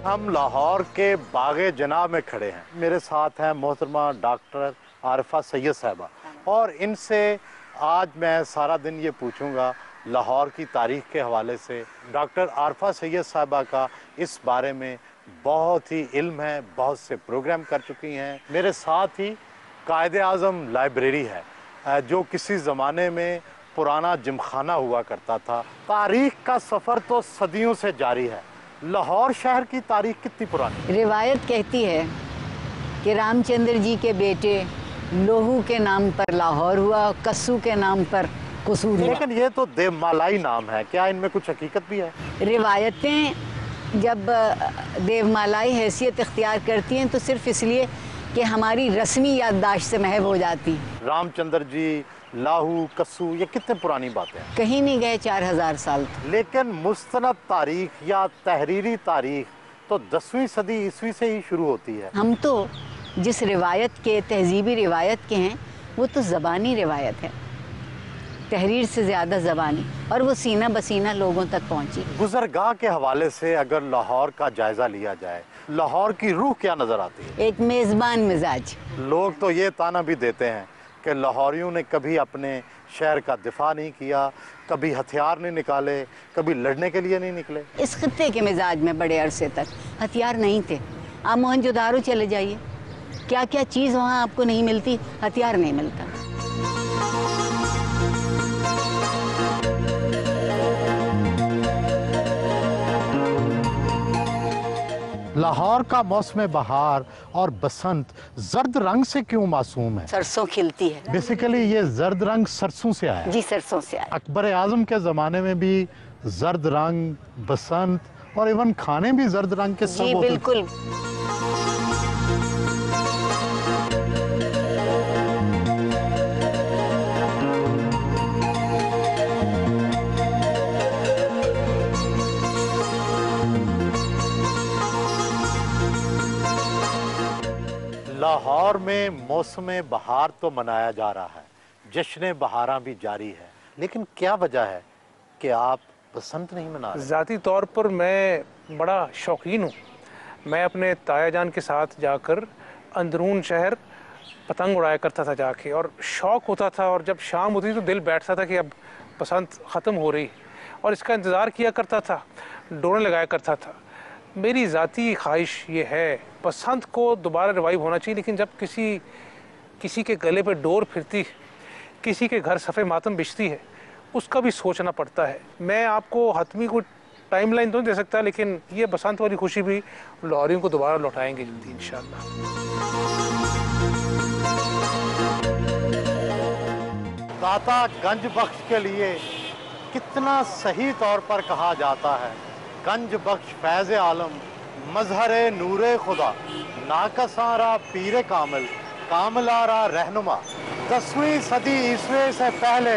हम लाहौर के बागे जनाब में खड़े हैं। मेरे साथ हैं मोहतरमा डॉक्टर आरिफा सैयद साहिबा, और इनसे आज मैं सारा दिन ये पूछूंगा लाहौर की तारीख़ के हवाले से। डॉक्टर आरिफा सैयद साहिबा का इस बारे में बहुत ही इल्म है, बहुत से प्रोग्राम कर चुकी हैं। मेरे साथ ही कायदे आज़म लाइब्रेरी है जो किसी ज़माने में पुराना जिमखाना हुआ करता था। तारीख़ का सफ़र तो सदियों से जारी है। लाहौर शहर की तारीख़ कितनी पुरानी? रिवायत कहती है कि रामचंद्र जी के बेटे लोहू के नाम पर लाहौर हुआ, कस्सू के नाम पर कसूर हुआ। लेकिन ये तो देवमालाई नाम है, क्या इनमें कुछ हकीकत भी है? रिवायतें जब देवमालाई हैसियत इख्तियार करती हैं तो सिर्फ इसलिए कि हमारी रस्मी याददाश्त से महव हो जाती हैं। रामचंद्र जी, लाहू, कस्सू, ये कितने पुरानी बातें हैं? कहीं नहीं गए 4000 साल तक। लेकिन मुस्तनद तारीख़ या तहरीरी तारीख़ तो 10वीं सदी ईस्वी से ही शुरू होती है। हम तो जिस रिवायत के, तहजीबी रिवायत के हैं, वो तो ज़बानी रिवायत है, तहरीर से ज़्यादा ज़बानी, और वो सीना बसीना लोगों तक पहुँची। गुज़रगाह के हवाले से अगर लाहौर का जायज़ा लिया जाए, लाहौर की रूह क्या नज़र आती है? एक मेज़बान मिजाज। लोग तो ये ताना भी देते हैं कि लाहौरियों ने कभी अपने शहर का दिफा नहीं किया, कभी हथियार नहीं निकाले, कभी लड़ने के लिए नहीं निकले। इस खित्ते के मिजाज में बड़े अरसे तक हथियार नहीं थे। आप मोहनजोदारो चले जाइए, क्या क्या चीज़ वहाँ आपको नहीं मिलती, हथियार नहीं मिलता। लाहौर का मौसम बहार और बसंत जर्द रंग से क्यों मासूम है? सरसों खिलती है। बेसिकली ये जर्द रंग सरसों से आया है। जी, सरसों से आया। अकबर आजम के ज़माने में भी जर्द रंग, बसंत और इवन खाने भी जर्द रंग के सब जी होते थे। बिल्कुल। लाहौर में मौसम बहार तो मनाया जा रहा है, जश्न बहारां भी जारी है, लेकिन क्या वजह है कि आप बसंत नहीं मना रहे? ज़ाती तौर पर मैं बड़ा शौकीन हूँ। मैं अपने ताया जान के साथ जाकर अंदरून शहर पतंग उड़ाया करता था जाके, और शौक़ होता था, और जब शाम होती तो दिल बैठता था कि अब बसंत ख़त्म हो रही, और इसका इंतज़ार किया करता था, डोरे लगाया करता था। मेरी ज़ाती ख्वाहिश ये है, बसंत को दोबारा रिवाइव होना चाहिए, लेकिन जब किसी के गले पे डोर फिरती, किसी के घर सफ़े मातम बिछती है, उसका भी सोचना पड़ता है। मैं आपको हतमी को टाइमलाइन तो नहीं दे सकता, लेकिन ये बसंत वाली खुशी भी लाहौरियों को दोबारा लौटाएंगे जल्दी इंशाअल्लाह। दाता गंज बख्श के लिए कितना सही तौर पर कहा जाता है, गंज बख्श फैज़ आलम मजहर नूरे खुदा, नाकसारा पीर कामिल, कामलारा रहनुमा। 10वीं सदी ईस्वी से पहले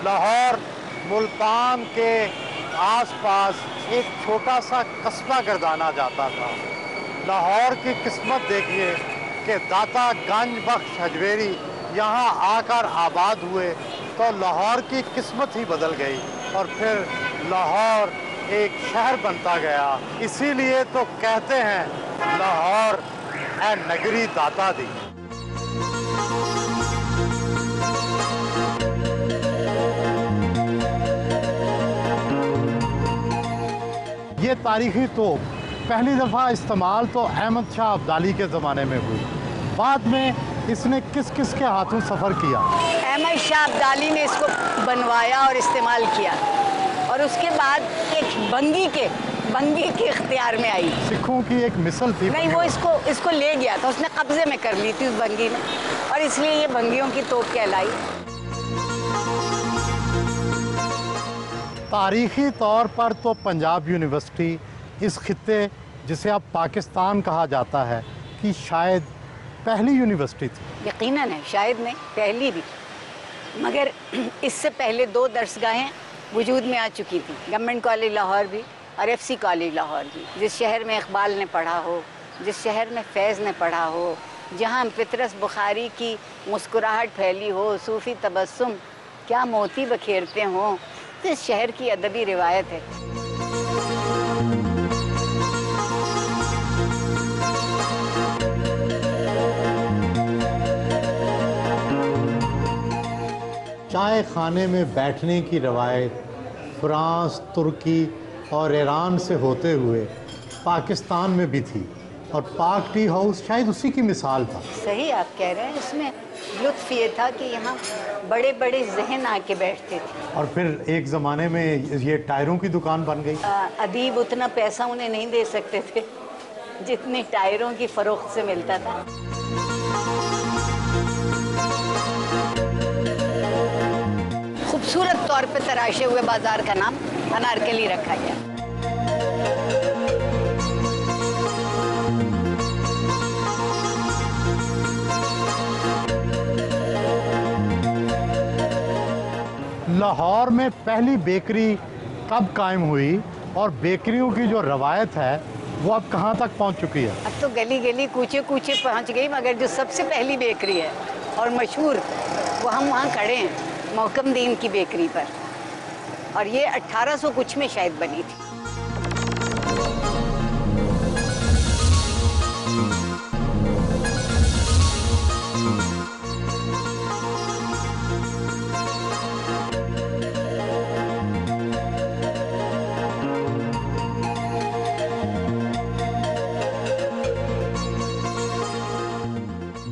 लाहौर मुल्तान के आसपास एक छोटा सा कस्बा गर्दाना जाता था। लाहौर की किस्मत देखिए कि दाता गंज बख्श हजवेरी यहाँ आकर आबाद हुए तो लाहौर की किस्मत ही बदल गई, और फिर लाहौर एक शहर बनता गया। इसीलिए तो कहते हैं लाहौर है नगरी दाता दी। ये तारीखी तोप पहली दफ़ा इस्तेमाल तो अहमद शाह अब्दाली के ज़माने में हुई, बाद में इसने किस किस के हाथों सफ़र किया? अहमद शाह अब्दाली ने इसको बनवाया और इस्तेमाल किया, और उसके बाद एक बंगी के इख्तियार में आई। सिखों की एक मिसल थी। नहीं, वो इसको ले गया था, उसने कब्जे में कर ली थी उस बंगी ने, और इसलिए ये बंगियों की तोप कहलाई। तारीखी तौर पर तो पंजाब यूनिवर्सिटी इस खित्ते जिसे अब पाकिस्तान कहा जाता है कि शायद पहली यूनिवर्सिटी थी। यकीनन है, शायद नहीं, पहली भी, मगर इससे पहले 2 दरसगाहें वजूद में आ चुकी थी, गवर्नमेंट कॉलेज लाहौर भी और एफसी कॉलेज लाहौर भी। जिस शहर में इकबाल ने पढ़ा हो, जिस शहर में फैज़ ने पढ़ा हो, जहाँ फितरस बुखारी की मुस्कुराहट फैली हो, सूफ़ी तबस्सुम क्या मोती बखेरते हों, तो इस शहर की अदबी रिवायत है। चाय खाने में बैठने की रवायत फ्रांस, तुर्की और ईरान से होते हुए पाकिस्तान में भी थी, और पाक टी हाउस शायद उसी की मिसाल था। सही आप कह रहे हैं। इसमें लुत्फ ये था कि यहाँ बड़े बड़े जहन आके बैठते थे। और फिर एक ज़माने में ये टायरों की दुकान बन गई। अदीब उतना पैसा उन्हें नहीं दे सकते थे जितने टायरों की फरोख्त से मिलता था। खूबसूरत तौर पे तराशे हुए बाजार का नाम अनारकली रखा गया। लाहौर में पहली बेकरी कब कायम हुई और बेकरियों की जो रवायत है वो अब कहाँ तक पहुँच चुकी है? अब तो गली गली कूचे कूचे पहुँच गई, मगर जो सबसे पहली बेकरी है और मशहूर, वो हम वहाँ खड़े हैं मोहकमदीन की बेकरी पर, और ये 1800 कुछ में शायद बनी थी।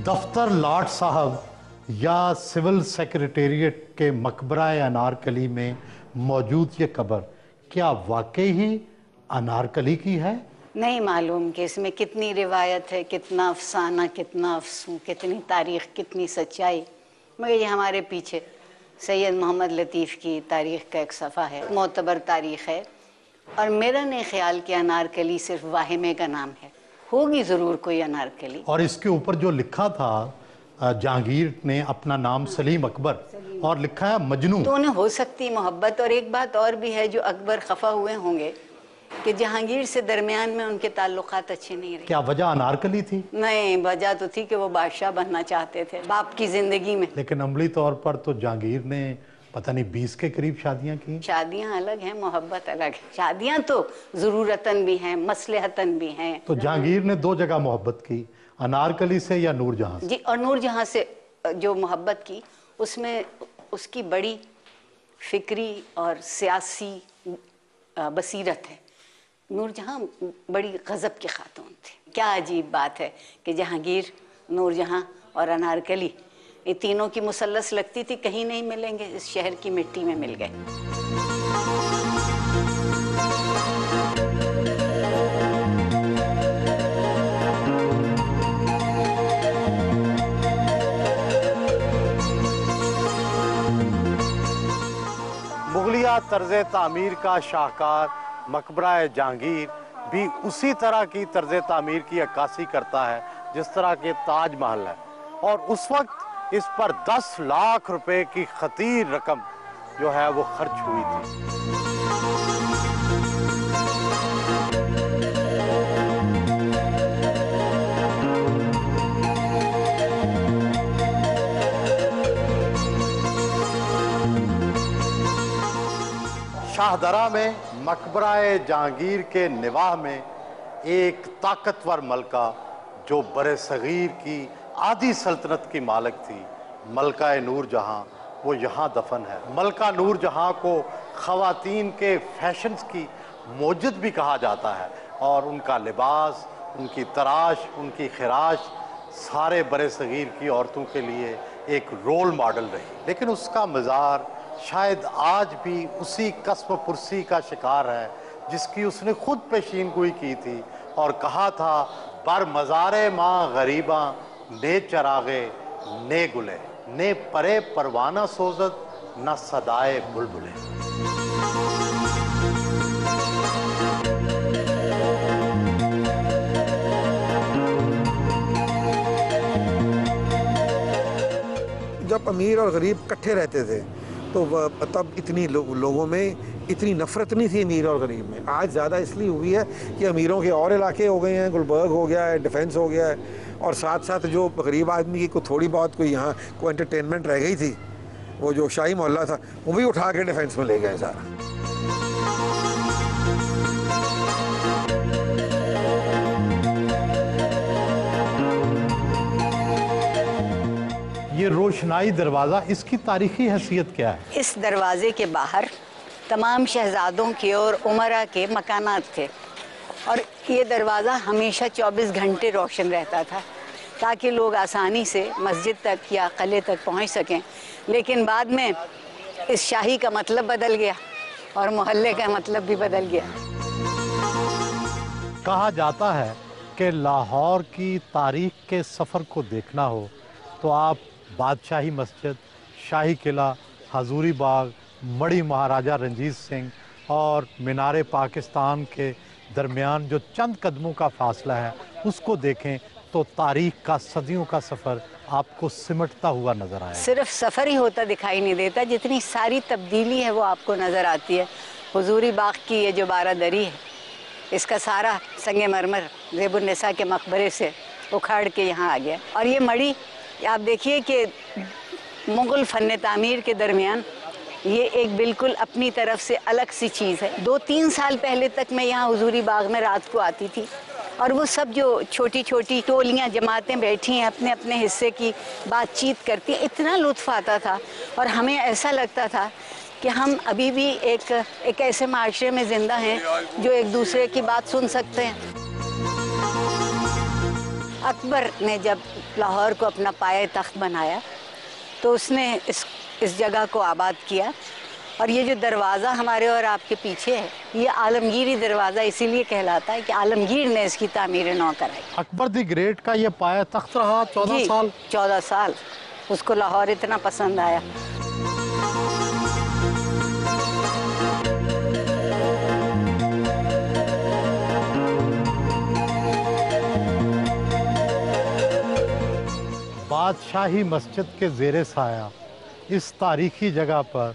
दफ्तर लाट साहब या सिविल सेक्रेटेरिएट के मकबरा अनारकली में मौजूद ये कब्र क्या वाकई ही अनारकली की है? नहीं मालूम कि इसमें कितनी रिवायत है, कितना अफसाना, कितना अफसूं, कितनी तारीख, कितनी सच्चाई, मगर ये हमारे पीछे सैयद मोहम्मद लतीफ़ की तारीख का एक सफ़ा है, मोतबर तारीख है। और मेरा नहीं ख्याल कि अनारकली सिर्फ वाहिमे का नाम है, होगी ज़रूर कोई अनारकली। और इसके ऊपर जो लिखा था जहांगीर ने अपना नाम सलीम अकबर, और लिखा है मजनू, तो उन्हें हो सकती मोहब्बत। और एक बात और भी है, जो अकबर खफा हुए होंगे कि जहांगीर से दरमियान में उनके ताल्लुकात अच्छे नहीं रहे। क्या वजह अनारकली थी? नहीं, वजह तो थी कि वो बादशाह बनना चाहते थे बाप की जिंदगी में। लेकिन अमली तौर पर तो जहांगीर ने पता नहीं 20 के करीब शादियां की। शादियां अलग हैं, मोहब्बत अलग है। शादियां तो ज़रूरतन भी हैं, मसलहतन भी हैं। तो जहांगीर ने 2 जगह मोहब्बत की, अनारकली से या नूरजहां से? जी, और नूरजहां से जो मोहब्बत की, उसमें उसकी बड़ी फिक्री और सियासी बसीरत है। नूरजहां बड़ी गज़ब की खातून थी। क्या अजीब बात है कि जहांगीर, नूरजहां और अनारकली, ये तीनों की मुसल्लस लगती थी, कहीं नहीं मिलेंगे, इस शहर की मिट्टी में मिल गए। मुगलिया तर्ज तामीर का शाहकार मकबरा जहांगीर भी उसी तरह की तर्ज तामीर की अक्कासी करता है जिस तरह के ताजमहल है, और उस वक्त इस पर 10 लाख रुपए की खतीर रकम जो है वो खर्च हुई थी। शाहदरा में मकबरा जहांगीर के निवाह में एक ताकतवर मलका जो बरे सगीर की आधी सल्तनत की मालिक थी, मलका नूरजहां, वो यहाँ दफन है। मलका नूरजहां को ख़वातीन के फैशंस की मौजद भी कहा जाता है, और उनका लिबास, उनकी तराश, उनकी खिराश सारे बरे सगीर की औरतों के लिए एक रोल मॉडल रही। लेकिन उसका मज़ार शायद आज भी उसी कस्ब पुरसी का शिकार है जिसकी उसने खुद पेशीनगोई की थी और कहा था, बर मज़ारे माँ गरीबा ने चरागे ने गुले, ने परे परवाना सोजत न सदाए बुलबुले। जब अमीर और गरीब इकट्ठे रहते थे तो तब इतनी लोगों में इतनी नफरत नहीं थी अमीर और गरीब में। आज ज़्यादा इसलिए हुई है कि अमीरों के और इलाके हो गए हैं, गुलबर्ग हो गया है, डिफेंस हो गया है, और साथ साथ जो गरीब आदमी की कोई थोड़ी बहुत कोई यहाँ कोई एंटरटेनमेंट रह गई थी, वो जो शाही मोहल्ला था, वो भी उठा के डिफेंस में ले गए सारा। ये ये रोशनाई दरवाज़ा, इसकी तारीखी हैसियत क्या है? इस दरवाजे के बाहर तमाम शहजादों के और उमरा के मकानात थे और ये दरवाज़ा हमेशा 24 घंटे रोशन रहता था ताकि लोग आसानी से मस्जिद तक या किले तक पहुंच सकें। लेकिन बाद में इस शाही का मतलब बदल गया और मोहल्ले का मतलब भी बदल गया। कहा जाता है कि लाहौर की तारीख के सफ़र को देखना हो तो आप बादशाही मस्जिद, शाही किला, हजूरी बाग, मड़ी महाराजा रंजीत सिंह और मीनार पाकिस्तान के दरमियान जो चंद कदमों का फासला है उसको देखें तो तारीख का सदियों का सफ़र आपको सिमटता हुआ नज़र आए। सिर्फ सफ़र ही होता दिखाई नहीं देता, जितनी सारी तब्दीली है वो आपको नज़र आती है। हुजूरी बाग की ये जो बारादरी है, इसका सारा संगमरमर ज़ेबुन्निसा के मकबरे से उखाड़ के यहाँ आ गया। और ये मड़ी आप देखिए कि मुग़ल फ़न तामीर के दरमियान ये एक बिल्कुल अपनी तरफ से अलग सी चीज़ है। 2-3 साल पहले तक मैं यहाँ हुजूरी बाग में रात को आती थी और वो सब जो छोटी छोटी टोलियाँ जमातें बैठी हैं अपने अपने हिस्से की बातचीत करती हैं, इतना लुत्फ़ आता था और हमें ऐसा लगता था कि हम अभी भी एक ऐसे माशरे में ज़िंदा हैं जो एक दूसरे की बात सुन सकते हैं। अकबर ने जब लाहौर को अपना पाए तख्त बनाया तो उसने इस जगह को आबाद किया और ये जो दरवाज़ा हमारे और आपके पीछे है ये आलमगीरी दरवाज़ा इसीलिए कहलाता है कि आलमगीर ने इसकी तामीर नौ कराई। अकबर द ग्रेट का ये पाया तख्त रहा 14 साल। 14 साल उसको लाहौर इतना पसंद आया। बादशाही मस्जिद के ज़ेरे साया इस तारीखी जगह पर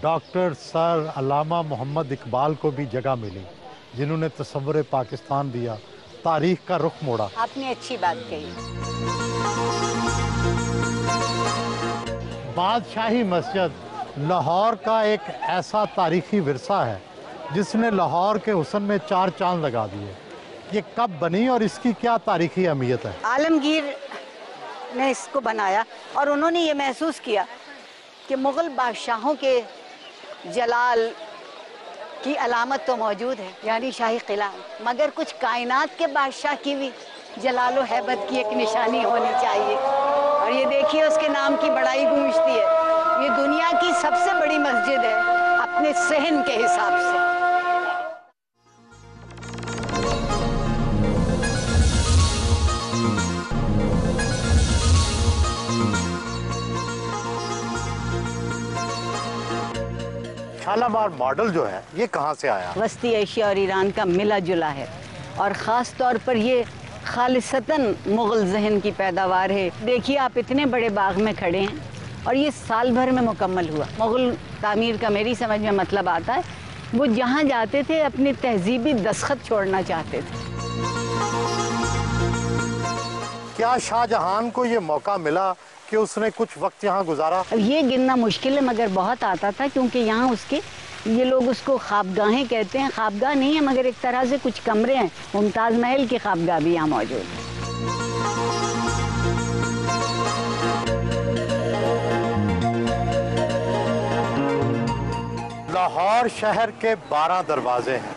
डॉक्टर सर अल्लामा मोहम्मद इकबाल को भी जगह मिली, जिन्होंने तस्वुर पाकिस्तान दिया, तारीख का रुख मोड़ा। आपने अच्छी बात कही। बादशाही मस्जिद लाहौर का एक ऐसा तारीखी विरसा है जिसने लाहौर के हुस्न में 4 चांद लगा दिए। ये कब बनी और इसकी क्या तारीखी अहमियत है? आलमगीर ने इसको बनाया और उन्होंने ये महसूस किया कि मुग़ल बादशाहों के जलाल की अलामत तो मौजूद है, यानी शाही किला, मगर कुछ कायनात के बादशाह की भी जलाल और हैबत की एक निशानी होनी चाहिए। और ये देखिए उसके नाम की बड़ाई गूंजती है। ये दुनिया की सबसे बड़ी मस्जिद है अपने सहन के हिसाब से। शालामार मॉडल जो है ये कहाँ से आया? वस्ती एशिया और ईरान का मिला जुला है और ख़ास तौर पर ये खालिसतन मुग़ल जहन की पैदावार है। देखिए आप इतने बड़े बाग में खड़े हैं और ये साल भर में मुकम्मल हुआ। मुग़ल तामीर का मेरी समझ में मतलब आता है वो जहाँ जाते थे अपनी तहजीबी दस्तखत छोड़ना चाहते थे। क्या शाहजहां को ये मौका मिला कि उसने कुछ वक्त यहाँ गुजारा? अब ये गिनना मुश्किल है मगर बहुत आता था, क्योंकि यहाँ उसके ये लोग उसको ख्वाबगाहें कहते हैं। ख्वाबगाह नहीं है मगर एक तरह से कुछ कमरे हैं। मुमताज़ महल की ख्वाबगाह भी यहाँ मौजूद है। लाहौर शहर के 12 दरवाजे हैं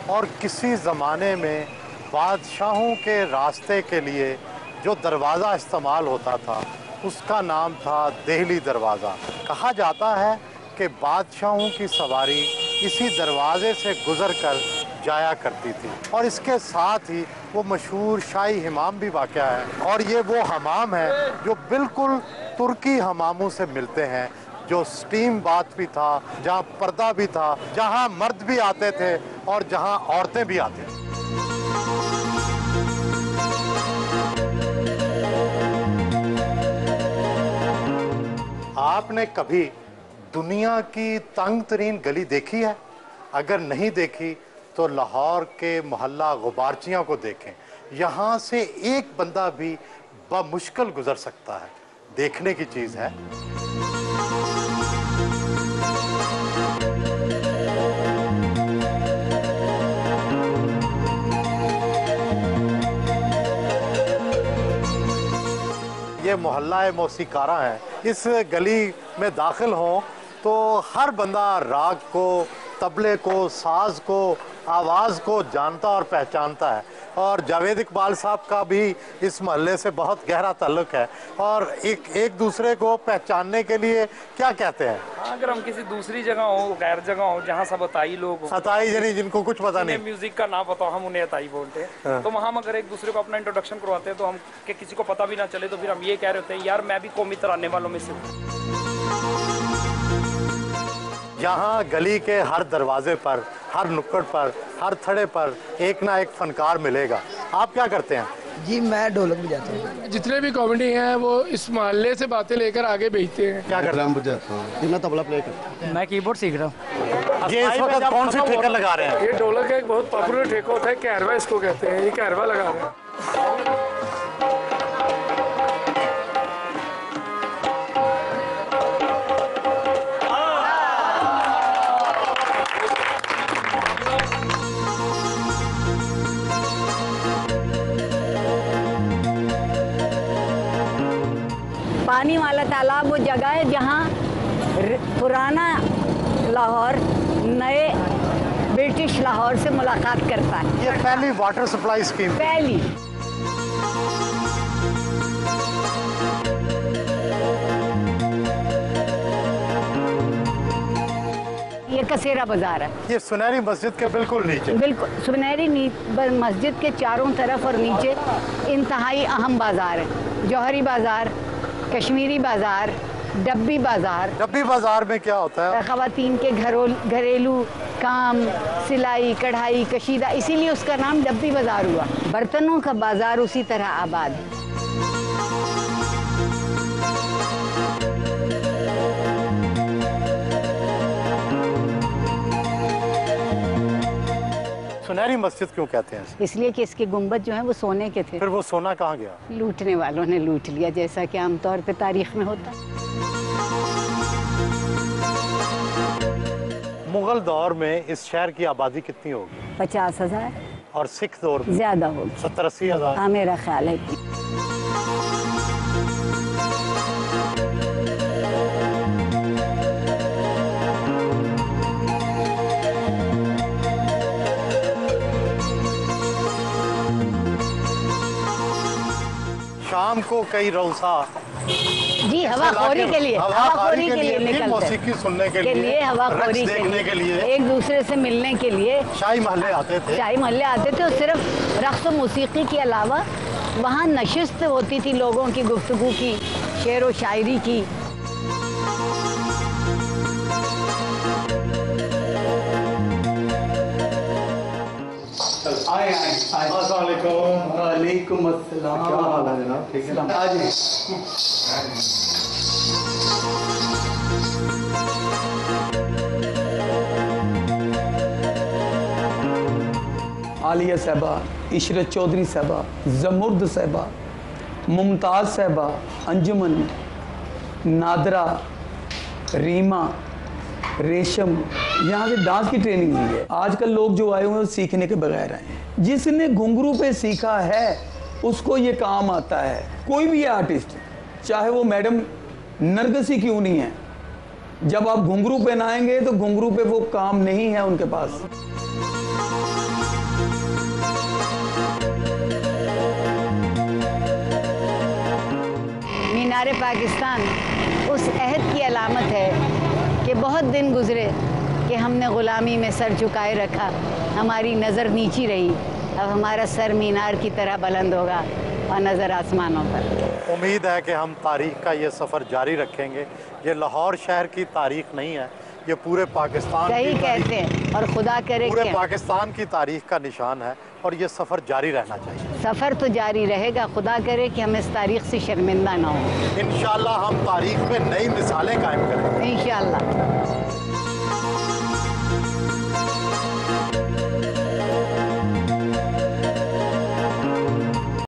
और किसी ज़माने में बादशाहों के रास्ते के लिए जो दरवाज़ा इस्तेमाल होता था उसका नाम था देहली दरवाज़ा। कहा जाता है कि बादशाहों की सवारी इसी दरवाजे से गुज़र कर जाया करती थी और इसके साथ ही वो मशहूर शाही हमाम भी वाक़या है। और ये वो हमाम है जो बिल्कुल तुर्की हमामों से मिलते हैं, जो स्टीम बाथ भी था, जहाँ पर्दा भी था, जहाँ मर्द भी आते थे और जहाँ औरतें भी आती थी। आपने कभी दुनिया की तंग तरीन गली देखी है? अगर नहीं देखी तो लाहौर के मोहल्ला गुबारचियाँ को देखें। यहाँ से एक बंदा भी बमुश्किल गुजर सकता है। देखने की चीज़ है। ये मोहल्ला मौसीकारा है इस गली में दाखिल हों तो हर बंदा राग को, तबले को, साज को, आवाज़ को जानता और पहचानता है। और जावेद इकबाल साहब का भी इस मोहल्ले से बहुत गहरा ताल्लुक़ है और एक दूसरे को पहचानने के लिए क्या कहते हैं? हाँ, अगर हम किसी दूसरी जगह हो, गैर जगह हो, जहाँ सब अताई लोग हो, अताई यानी जिनको कुछ पता नहीं, म्यूजिक का ना पता, हम उन्हें अताई बोलते हैं। तो वहाँ हम अगर एक दूसरे को अपना इंट्रोडक्शन करवाते हैं तो हम कि किसी को पता भी ना चले, तो फिर हम ये कह रहे होते हैं यार मैं भी कौमी तराने वालों में से हूँ। यहाँ गली के हर दरवाजे पर, हर नुक्कड़ पर, हर थड़े पर एक ना एक फनकार मिलेगा। आप क्या करते हैं? जी मैं ढोलक बजाता हूँ। जितने भी कॉमेडी हैं वो इस मोहल्ले से बातें लेकर आगे भेजते हैं। क्या करते हैं? बजाता हूँ। मैं तबला प्ले करता हूँ। मैं कीबोर्ड सीख रहा हूँ। ये इस वक्त कौन से ठेकर लगा रहे हैं? ये ढोलक का एक बहुत पॉपुलर ठेका होता है, कहरवा इसको कहते हैं। ये कहरवा लगा रहे हैं। पानी वाला तालाब वो जगह है जहाँ पुराना लाहौर नए ब्रिटिश लाहौर से मुलाकात करता है। ये पहली वाटर सप्लाई स्कीम। पहली ये कसेरा बाजार है। ये सुनहरी मस्जिद के बिल्कुल नीचे। बिल्कुल सुनहरी मस्जिद के चारों तरफ और नीचे इंतहाई अहम बाजार है। जौहरी बाजार, कश्मीरी बाजार, डब्बी बाजार। डब्बी बाजार में क्या होता है? ख़वातीन के घरेलू काम, सिलाई, कढ़ाई, कशीदा, इसीलिए उसका नाम डब्बी बाजार हुआ। बर्तनों का बाजार उसी तरह आबाद है। सुनहरी मस्जिद क्यों कहते हैं? इसलिए कि इसके गुंबद जो हैं वो सोने के थे। फिर वो सोना कहाँ गया? लूटने वालों ने लूट लिया, जैसा कि आमतौर पे तारीख में होता है। मुगल दौर में इस शहर की आबादी कितनी होगी? 50,000 और सिख दौर में ज्यादा होगी, 70-80 हज़ार। हाँ मेरा ख्याल है कि शाम को कई रौसा जी हवाखोरी के लिए, हवाखोरी के लिए निकलते मौसीकी सुनने के लिए, हवाखोरी देखने के लिए, एक दूसरे से मिलने के लिए शाही महल्ले आते थे। शाही महल्ले आते थे और सिर्फ रक़्स और मौसीकी के अलावा वहाँ नशिस्त होती थी लोगों की, गुफ्तगू की, शेर व शायरी की। वालेकुम अस्सलाम। क्या हाल है जनाब? ठीक है। आलिया साहबा, इशरत चौधरी साहबा, जमुर्द साहबा, मुमताज़ साहबा, अंजुमन, नादरा, रीमा, रेशम, यहाँ से डांस की ट्रेनिंग ली है। आजकल लोग जो आए हुए हैं वो सीखने के बगैर आए हैं। जिसने घुंघरू पे सीखा है उसको ये काम आता है। कोई भी आर्टिस्ट, चाहे वो मैडम नरगसी क्यों नहीं है, जब आप घुंघरू पहनाएंगे तो घुंघरू पे वो काम नहीं है उनके पास। मीनार पाकिस्तान उस अहद की अलामत है कि बहुत दिन गुजरे कि हमने ग़ुलामी में सर झुकाए रखा, हमारी नज़र नीची रही, अब हमारा सर मीनार की तरह बुलंद होगा और नज़र आसमानों पर। उम्मीद है कि हम तारीख़ का ये सफ़र जारी रखेंगे। ये लाहौर शहर की तारीख़ नहीं है, ये पूरे पाकिस्तान सही कहते हैं और खुदा करे पूरे पाकिस्तान की तारीख़ का निशान है और ये सफ़र जारी रहना चाहिए। सफ़र तो जारी रहेगा, खुदा करे कि हम इस तारीख़ से शर्मिंदा ना हो। इंशाअल्लाह हम तारीख़ में नई मिसालें कायम करेंगे। इंशाअल्लाह।